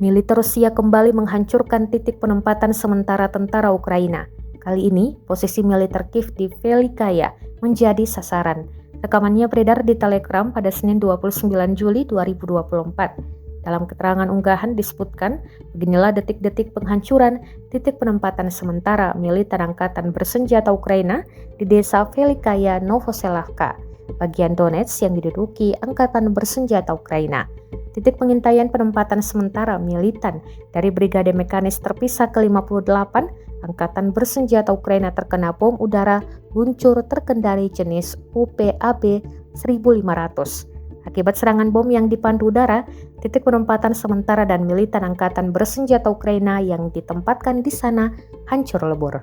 Militer Rusia kembali menghancurkan titik penempatan sementara tentara Ukraina. Kali ini, posisi militer Kiev di Velikaya menjadi sasaran. Rekamannya beredar di Telegram pada Senin 29 Juli 2024. Dalam keterangan unggahan disebutkan, beginilah detik-detik penghancuran titik penempatan sementara militer Angkatan Bersenjata Ukraina di desa Velikaya Novoselavka, bagian Donetsk yang diduduki Angkatan Bersenjata Ukraina. Titik pengintaian penempatan sementara militan dari Brigade Mekanis Terpisah ke-58 Angkatan Bersenjata Ukraina terkena bom udara luncur terkendali jenis UPAB 1500. Akibat serangan bom yang dipandu udara, titik penempatan sementara dan militan Angkatan Bersenjata Ukraina yang ditempatkan di sana hancur lebur.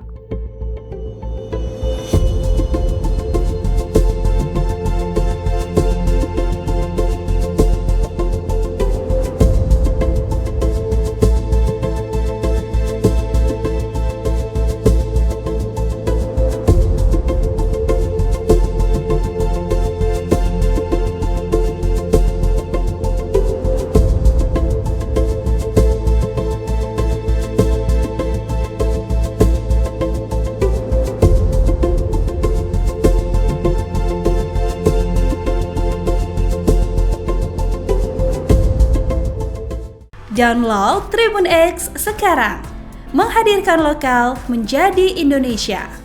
Download Tribun X sekarang, menghadirkan lokal menjadi Indonesia.